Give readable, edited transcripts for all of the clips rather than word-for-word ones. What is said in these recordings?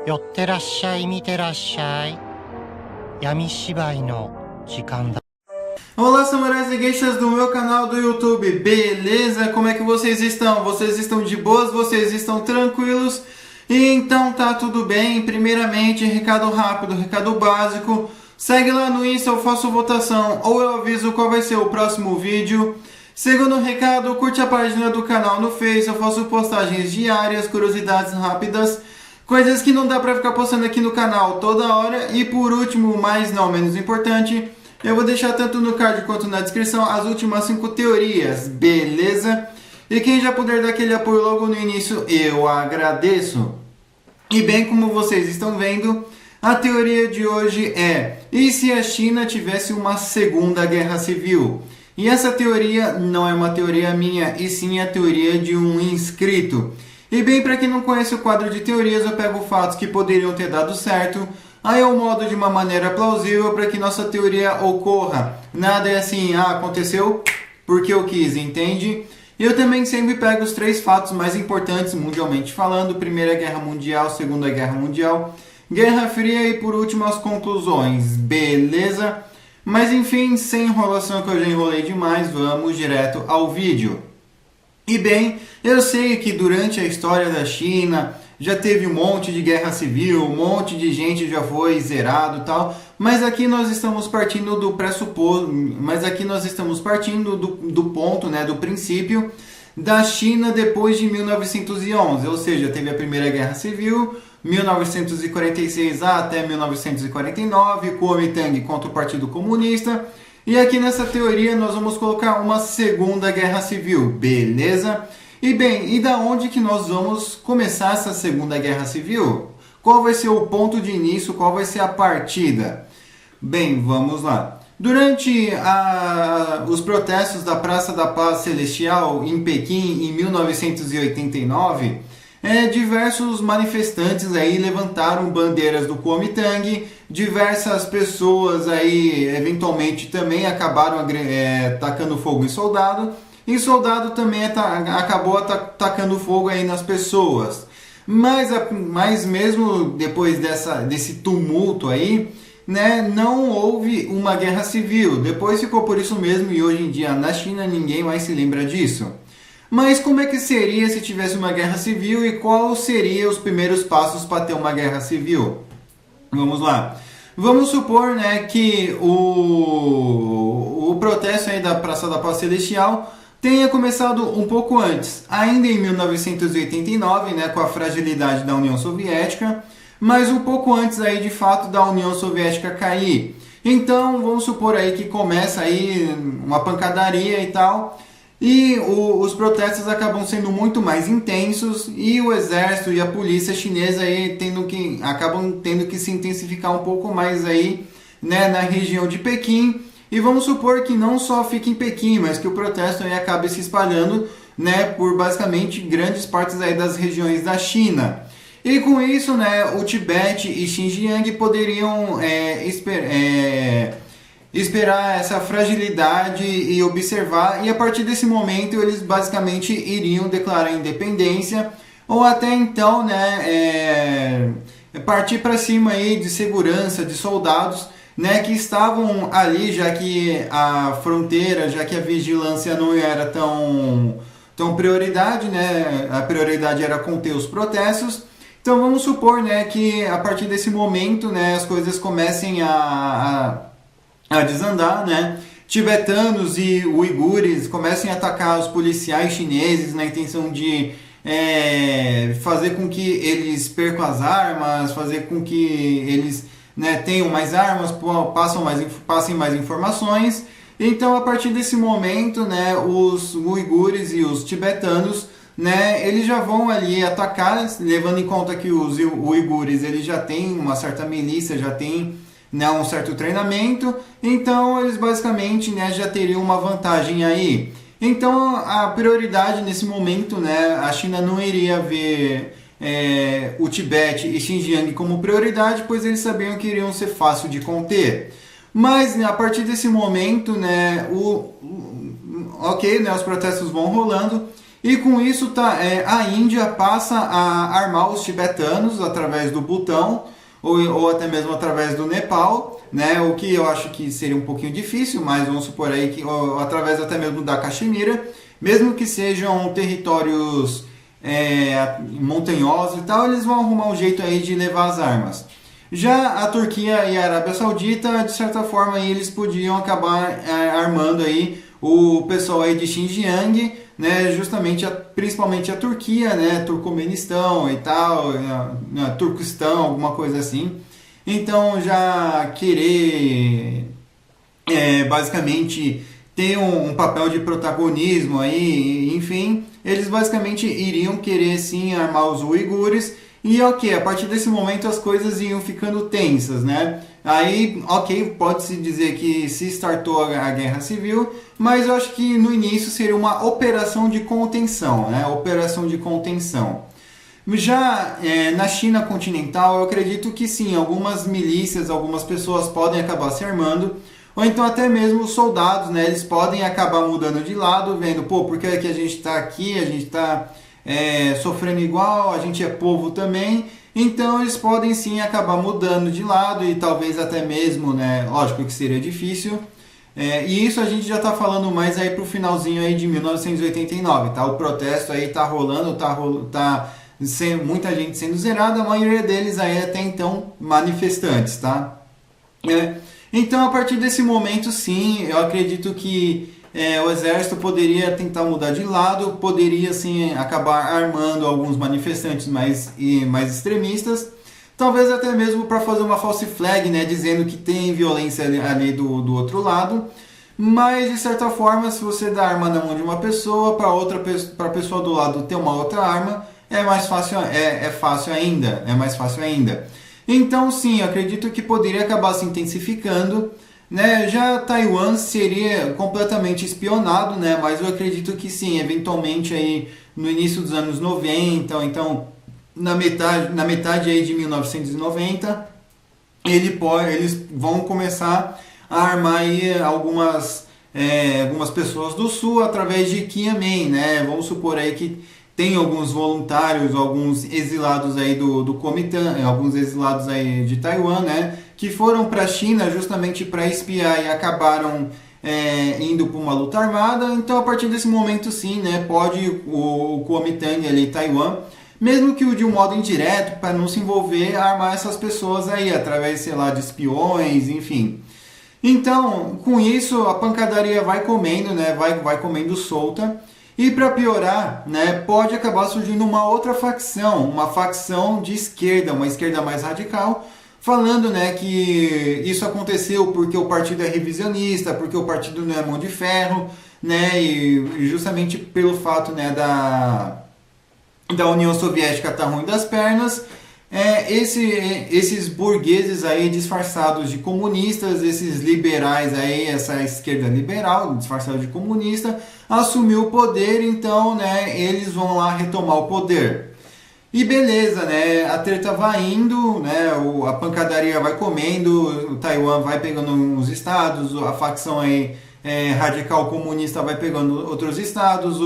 寄ってらっしゃい、見てらっしゃい。闇芝居の時間だ。 Olá, samurais e geishas do meu canal do YouTube, beleza? Como é que vocês estão? Vocês estão de boas? Vocês estão tranquilos? Então tá tudo bem. Primeiramente, recado rápido, recado básico. Segue lá no Insta, eu faço votação ou eu aviso qual vai ser o próximo vídeo. Segundo recado, curte a página do canal no Face, eu faço postagens diárias, curiosidades rápidas, coisas que não dá pra ficar postando aqui no canal toda hora. E por último, mas não menos importante, eu vou deixar tanto no card quanto na descrição as últimas 5 teorias, beleza? E quem já puder dar aquele apoio logo no início, eu agradeço. E bem, como vocês estão vendo, a teoria de hoje é: e se a China tivesse uma segunda guerra civil? E essa teoria não é uma teoria minha, e sim a teoria de um inscrito. E bem, para quem não conhece o quadro de teorias, eu pego fatos que poderiam ter dado certo, aí eu modo de uma maneira plausível para que nossa teoria ocorra. Nada é assim, aconteceu porque eu quis, entende? Eu também sempre pego os 3 fatos mais importantes mundialmente falando: Primeira Guerra Mundial, Segunda Guerra Mundial, Guerra Fria e por último as conclusões, beleza? Mas enfim, sem enrolação que eu já enrolei demais, vamos direto ao vídeo. E bem, eu sei que durante a história da China já teve um monte de guerra civil, um monte de gente já foi zerado e tal, mas aqui nós estamos partindo do pressuposto, do ponto, né, do princípio da China depois de 1911, ou seja, teve a Primeira Guerra Civil, 1946 até 1949, Kuomintang contra o Partido Comunista, e aqui nessa teoria nós vamos colocar uma Segunda Guerra Civil, beleza? E bem, e da onde que nós vamos começar essa Segunda Guerra Civil? Qual vai ser o ponto de início, qual vai ser a partida? Bem, vamos lá. Durante os protestos da Praça da Paz Celestial em Pequim em 1989, diversos manifestantes aí levantaram bandeiras do Kuomintang, diversas pessoas aí eventualmente também acabaram tacando fogo em soldado, e soldado também acabou tacando fogo aí nas pessoas. Mas mesmo depois desse tumulto aí, né, não houve uma guerra civil. Depois ficou por isso mesmo, e hoje em dia na China ninguém mais se lembra disso. Mas como é que seria se tivesse uma guerra civil e quais seriam os primeiros passos para ter uma guerra civil? Vamos lá. Vamos supor, né, que o protesto aí da Praça da Paz Celestial tenha começado um pouco antes, ainda em 1989, né, com a fragilidade da União Soviética, mas um pouco antes aí de fato da União Soviética cair. Então vamos supor aí que começa aí uma pancadaria e tal, e os protestos acabam sendo muito mais intensos, e o exército e a polícia chinesa aí acabam tendo que se intensificar um pouco mais aí, né, na região de Pequim. E vamos supor que não só fique em Pequim, mas que o protesto aí acabe se espalhando, né, por basicamente grandes partes aí das regiões da China. E com isso, né, o Tibete e Xinjiang poderiam esperar essa fragilidade e observar, e a partir desse momento eles basicamente iriam declarar independência, ou até então, né, partir para cima aí de segurança, de soldados, né, que estavam ali, já que a fronteira, já que a vigilância não era tão prioridade, né, a prioridade era conter os protestos. Então vamos supor, né, que a partir desse momento, né, as coisas comecem a desandar, né, tibetanos e uigures comecem a atacar os policiais chineses na intenção de fazer com que eles percam as armas, fazer com que eles, né, tenham mais armas, passem mais informações. Então a partir desse momento, né, os uigures e os tibetanos, né, eles já vão ali atacar, levando em conta que os uigures eles já têm uma certa milícia, já têm, né, um certo treinamento, então eles basicamente, né, já teriam uma vantagem aí. Então a prioridade nesse momento, né, a China não iria ver o Tibete e Xinjiang como prioridade, pois eles sabiam que iriam ser fácil de conter. Mas, né, a partir desse momento, né, né, os protestos vão rolando, E com isso a Índia passa a armar os tibetanos através do Butão ou até mesmo através do Nepal, né? O que eu acho que seria um pouquinho difícil, mas vamos supor aí que ou através até mesmo da Caxemira, mesmo que sejam territórios montanhosos e tal, eles vão arrumar um jeito aí de levar as armas. Já a Turquia e a Arábia Saudita, de certa forma, aí, eles podiam acabar armando aí o pessoal aí de Xinjiang, né, justamente principalmente a Turquia, né, Turcomenistão e tal, Turquistão, alguma coisa assim. Então já querer basicamente ter um papel de protagonismo aí, enfim, eles basicamente iriam querer sim armar os uigures. E ok, a partir desse momento as coisas iam ficando tensas, né? Aí, ok, pode-se dizer que se startou a guerra civil, mas eu acho que no início seria uma operação de contenção, né? Operação de contenção. Já na China continental, eu acredito que sim, algumas milícias, algumas pessoas podem acabar se armando, ou então até mesmo os soldados, né? Eles podem acabar mudando de lado, vendo, pô, por que a gente está aqui, a gente está sofrendo igual, a gente é povo também, então eles podem sim acabar mudando de lado e talvez até mesmo, né, lógico que seria difícil, e isso a gente já está falando mais aí pro finalzinho aí de 1989, tá? O protesto aí tá rolando, muita gente sendo zerada, a maioria deles aí até então manifestantes, tá? Então a partir desse momento sim, eu acredito que o exército poderia tentar mudar de lado, poderia sim acabar armando alguns manifestantes mais extremistas, talvez até mesmo para fazer uma false flag, né, dizendo que tem violência ali do outro lado, mas de certa forma, se você dá arma na mão de uma pessoa, para a pessoa do lado ter uma outra arma, é mais fácil, é mais fácil ainda. Então sim, eu acredito que poderia acabar se intensificando, né? Já Taiwan seria completamente espionado, né? Mas eu acredito que sim, eventualmente aí no início dos anos 90, então na metade aí de 1990, eles vão começar a armar aí algumas pessoas do sul através de Xiamen, né? Vamos supor aí que tem alguns voluntários, alguns exilados aí do Kuomintang, alguns exilados aí de Taiwan, né, que foram para a China justamente para espiar e acabaram indo para uma luta armada. Então, a partir desse momento, sim, né, pode o Kuomintang ali, Taiwan, mesmo que de um modo indireto, para não se envolver, armar essas pessoas aí através, sei lá, de espiões, enfim. Então, com isso, a pancadaria vai comendo, né, vai comendo solta. E para piorar, né, pode acabar surgindo uma outra facção, uma facção de esquerda, uma esquerda mais radical, falando, né, que isso aconteceu porque o partido é revisionista, porque o partido não é mão de ferro, né, e justamente pelo fato, né, da União Soviética estar ruim das pernas, esses burgueses aí disfarçados de comunistas, esses liberais aí, essa esquerda liberal disfarçada de comunista, assumiu o poder, então, né, eles vão lá retomar o poder. E beleza, né, a treta vai indo, né, a pancadaria vai comendo, o Taiwan vai pegando uns estados, a facção aí radical comunista vai pegando outros estados,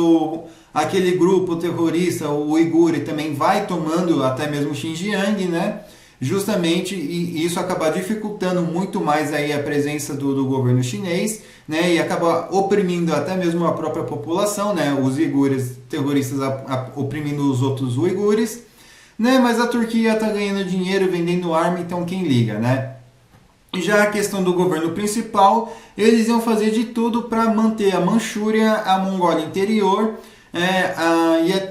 aquele grupo terrorista, o Uigur, também vai tomando até mesmo Xinjiang, né? Justamente, e isso acaba dificultando muito mais aí a presença do governo chinês, né? E acaba oprimindo até mesmo a própria população, né? Os uigures terroristas oprimindo os outros uigures, né? Mas a Turquia está ganhando dinheiro vendendo arma, então quem liga, né? Já a questão do governo principal, eles iam fazer de tudo para manter a Manchúria, a Mongólia Interior,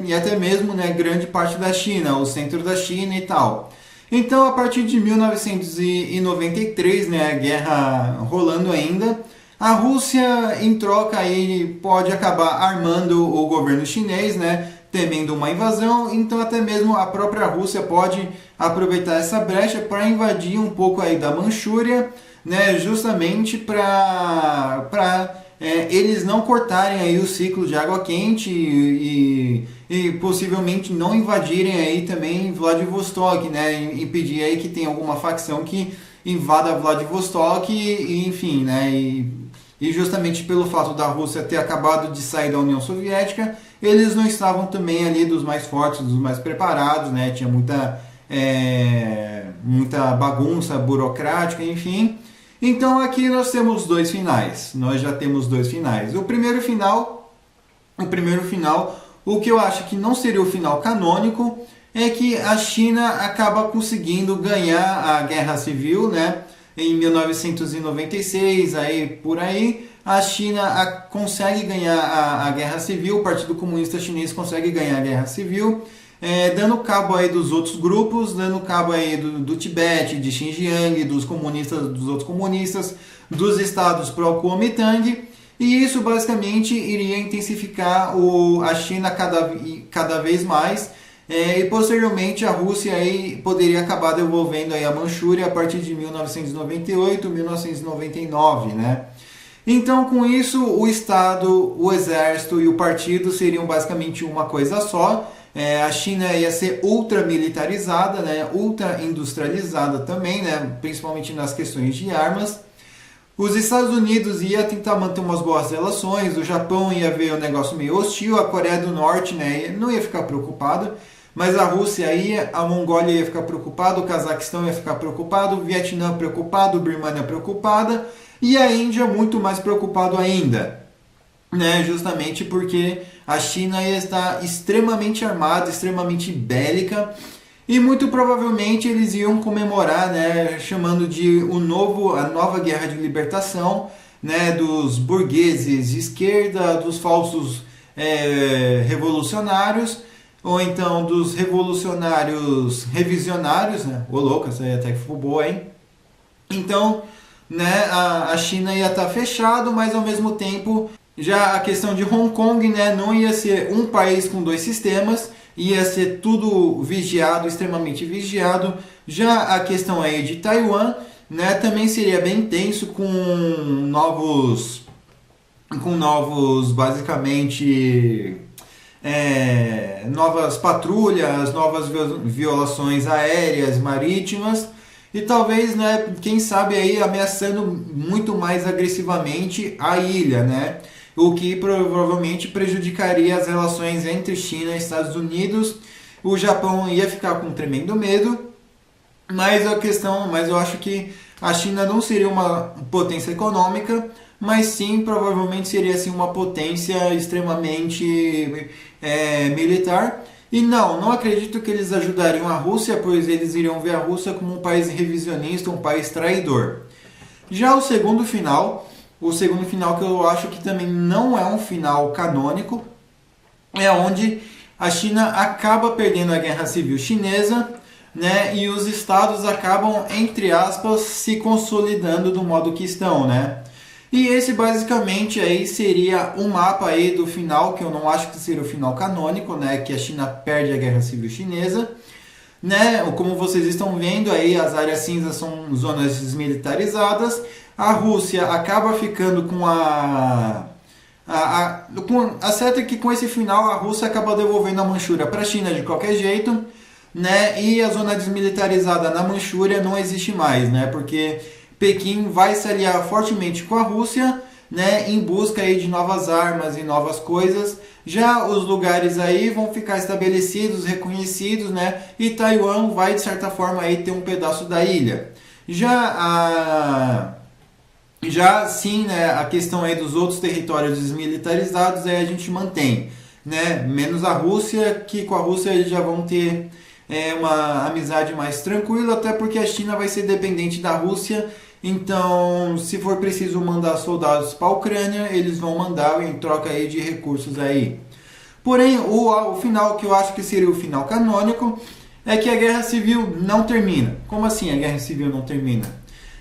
e até mesmo, né, grande parte da China, o centro da China e tal. Então, a partir de 1993, né, a guerra rolando ainda, a Rússia, em troca, aí, pode acabar armando o governo chinês, né, temendo uma invasão. Então, até mesmo a própria Rússia pode aproveitar essa brecha para invadir um pouco aí da Manchúria, né, justamente para eles não cortarem aí o ciclo de água quente e possivelmente não invadirem aí também Vladivostok, né, impedir aí que tenha alguma facção que invada Vladivostok e enfim, né, e justamente pelo fato da Rússia ter acabado de sair da União Soviética, eles não estavam também ali dos mais fortes, dos mais preparados, né? Tinha muita bagunça burocrática, enfim. Então aqui nós temos dois finais. Nós já temos dois finais. O primeiro final, o que eu acho que não seria o final canônico, é que a China acaba conseguindo ganhar a Guerra Civil, né? Em 1996, aí por aí, a China consegue ganhar a Guerra Civil, o Partido Comunista Chinês consegue ganhar a Guerra Civil, dando cabo aí dos outros grupos, dando cabo aí do Tibete, de Xinjiang, dos outros comunistas, dos estados pró-Kuomintang, e isso basicamente iria intensificar a China cada vez mais, e posteriormente a Rússia aí poderia acabar devolvendo aí a Manchúria a partir de 1998, 1999, né? Então, com isso, o Estado, o Exército e o Partido seriam basicamente uma coisa só. A China ia ser ultra militarizada, né? Ultra industrializada também, né? Principalmente nas questões de armas. Os Estados Unidos ia tentar manter umas boas relações, o Japão ia ver o negócio meio hostil, a Coreia do Norte, né, não ia ficar preocupado, mas a Rússia ia, a Mongólia ia ficar preocupada, o Cazaquistão ia ficar preocupado, o Vietnã preocupado, Birmania preocupada, e a Índia muito mais preocupado ainda, né, justamente porque a China ia estar extremamente armada, extremamente bélica, e muito provavelmente eles iam comemorar, né, chamando de a nova guerra de libertação, né, dos burgueses de esquerda, dos falsos revolucionários, ou então dos revolucionários revisionários, né? Ô louco, essa aí até que ficou boa, hein? Então, né, a China ia estar fechado, mas ao mesmo tempo, já a questão de Hong Kong, né, não ia ser um país com dois sistemas, ia ser tudo vigiado, extremamente vigiado. Já a questão aí de Taiwan, né, também seria bem tenso com novos basicamente novas patrulhas, novas violações aéreas, marítimas e talvez, né, quem sabe aí ameaçando muito mais agressivamente a ilha, né? O que provavelmente prejudicaria as relações entre China e Estados Unidos. O Japão ia ficar com tremendo medo, mas eu acho que a China não seria uma potência econômica, mas sim, provavelmente seria assim, uma potência extremamente militar. E não acredito que eles ajudariam a Rússia, pois eles iriam ver a Rússia como um país revisionista, um país traidor. Já o segundo final que eu acho que também não é um final canônico, é onde a China acaba perdendo a Guerra Civil Chinesa, né, e os estados acabam, entre aspas, se consolidando do modo que estão, né? E esse basicamente aí seria um mapa aí do final, que eu não acho que seria o final canônico, né, que a China perde a Guerra Civil Chinesa, né? Como vocês estão vendo aí, as áreas cinzas são zonas desmilitarizadas. A Rússia acaba ficando com certo é que com esse final a Rússia acaba devolvendo a Manchúria para a China de qualquer jeito, né? E a zona desmilitarizada na Manchúria não existe mais, né? Porque Pequim vai se aliar fortemente com a Rússia, né, em busca aí de novas armas e novas coisas. Já os lugares aí vão ficar estabelecidos, reconhecidos, né, e Taiwan vai de certa forma aí ter um pedaço da ilha. Já sim, né, a questão aí dos outros territórios desmilitarizados aí a gente mantém, né, menos a Rússia, que com a Rússia eles já vão ter uma amizade mais tranquila, até porque a China vai ser dependente da Rússia. Então, se for preciso mandar soldados para a Ucrânia, eles vão mandar em troca aí de recursos aí. Porém, o final que eu acho que seria o final canônico é que a Guerra Civil não termina. Como assim a Guerra Civil não termina?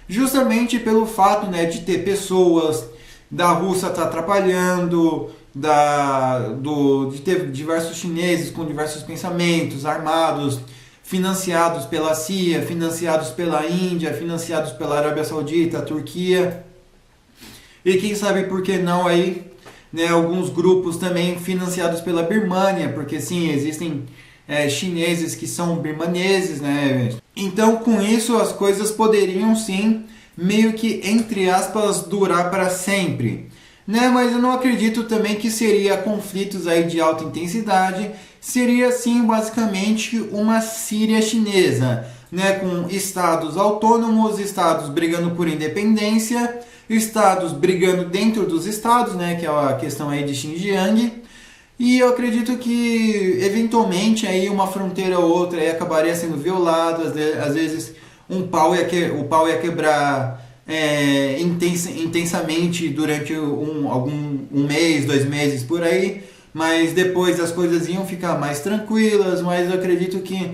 Justamente pelo fato, né, de ter pessoas da Rússia estar atrapalhando, de ter diversos chineses com diversos pensamentos armados, financiados pela CIA, financiados pela Índia, financiados pela Arábia Saudita, Turquia. E quem sabe por que não aí, né, alguns grupos também financiados pela Birmânia, porque sim, existem chineses que são birmaneses, né? Então, com isso, as coisas poderiam sim meio que, entre aspas, durar para sempre. Né? Mas eu não acredito também que seria conflitos aí de alta intensidade, seria sim basicamente uma Síria chinesa, né? Com estados autônomos, estados brigando por independência, estados brigando dentro dos estados, né? Que é a questão aí de Xinjiang. E eu acredito que eventualmente aí uma fronteira ou outra aí acabaria sendo violada, às vezes o pau ia quebrar intensamente durante um mês, 2 meses por aí, mas depois as coisas iam ficar mais tranquilas. Mas eu acredito que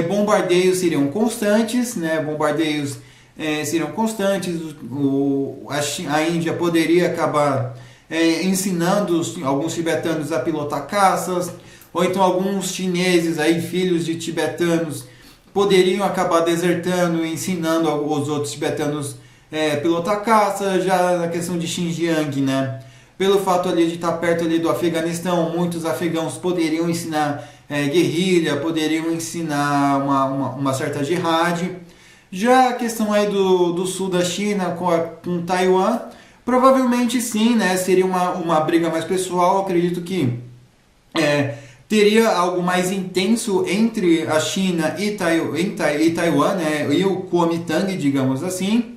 bombardeios seriam constantes, né? Seriam constantes, a Índia poderia acabar ensinando alguns tibetanos a pilotar caças, ou então alguns chineses, aí, filhos de tibetanos, poderiam acabar desertando e ensinando os outros tibetanos pilotar caça. Já na questão de Xinjiang, né? Pelo fato ali de estar perto ali do Afeganistão, muitos afegãos poderiam ensinar guerrilha, poderiam ensinar uma certa jihad. Já a questão aí do sul da China com Taiwan, provavelmente sim, né? Seria uma briga mais pessoal. Eu acredito que teria algo mais intenso entre a China e Taiwan, né? E o Kuomintang, digamos assim.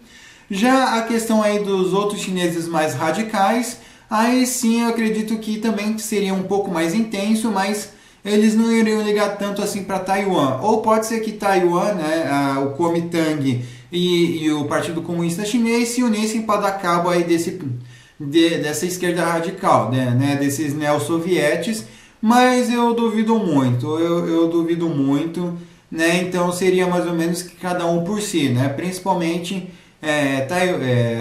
Já a questão aí dos outros chineses mais radicais, aí sim eu acredito que também seria um pouco mais intenso, mas eles não iriam ligar tanto assim para Taiwan. Ou pode ser que Taiwan, né, o Kuomintang e o Partido Comunista Chinês se unissem para dar cabo aí dessa esquerda radical, né, desses neo-sovietes, mas eu duvido muito, eu duvido muito, né? Então seria mais ou menos que cada um por si, né? Principalmente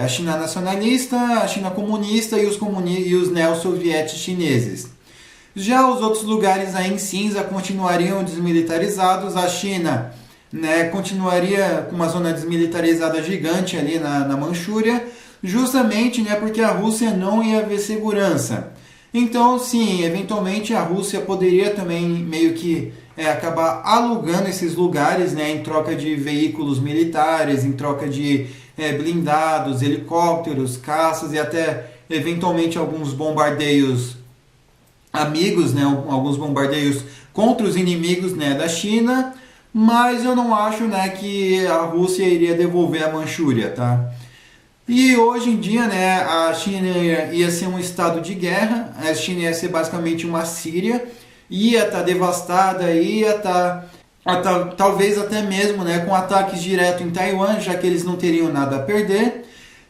a China nacionalista, a China comunista e os neo-sovietes chineses. Já os outros lugares aí em cinza continuariam desmilitarizados. A China, né, continuaria com uma zona desmilitarizada gigante ali na Manchúria, justamente, né, porque a Rússia não ia ver segurança. Então, sim, eventualmente a Rússia poderia também meio que acabar alugando esses lugares, né, em troca de veículos militares, em troca de blindados, helicópteros, caças e até eventualmente alguns bombardeios amigos, né, alguns bombardeios contra os inimigos, né, da China. Mas eu não acho, né, que a Rússia iria devolver a Manchúria, tá? E hoje em dia, né, a China ia ser um estado de guerra, a China ia ser basicamente uma Síria, ia estar devastada, ia estar talvez até mesmo, né, com ataques diretos em Taiwan, já que eles não teriam nada a perder,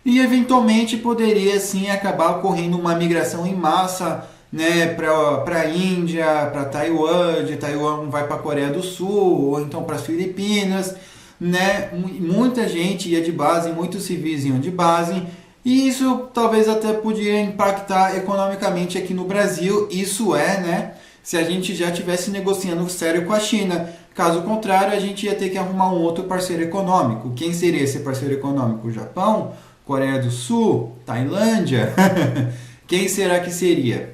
e eventualmente poderia sim acabar ocorrendo uma migração em massa, né, para a Índia, para Taiwan, de Taiwan vai para a Coreia do Sul, ou então para as Filipinas, né? Muita gente ia de base, muitos civis iam de base, e isso talvez até podia impactar economicamente aqui no Brasil. Isso né, se a gente já estivesse negociando sério com a China. Caso contrário, a gente ia ter que arrumar um outro parceiro econômico. Quem seria esse parceiro econômico? O Japão? Coreia do Sul? Tailândia? Quem será que seria?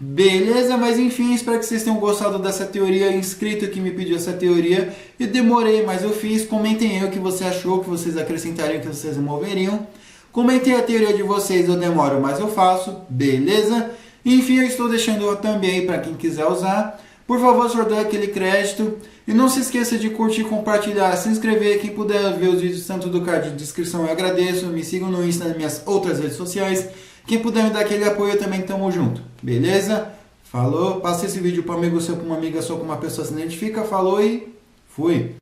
Beleza, mas enfim, espero que vocês tenham gostado dessa teoria. Inscrito que me pediu essa teoria, e demorei, mas eu fiz. Comentem aí o que você achou, o que vocês acrescentariam, o que vocês removeriam. Comentem a teoria de vocês, eu demoro, mas eu faço, beleza? Enfim, eu estou deixando também para quem quiser usar. Por favor, só dê aquele crédito. E não se esqueça de curtir, compartilhar, se inscrever. Quem puder ver os vídeos tanto do card de descrição, eu agradeço. Me sigam no Insta, nas minhas outras redes sociais. Quem puder me dar aquele apoio, também tamo junto. Beleza? Falou. Passa esse vídeo para um amigo seu, para uma amiga sua, com uma pessoa que se identifica. Falou e fui.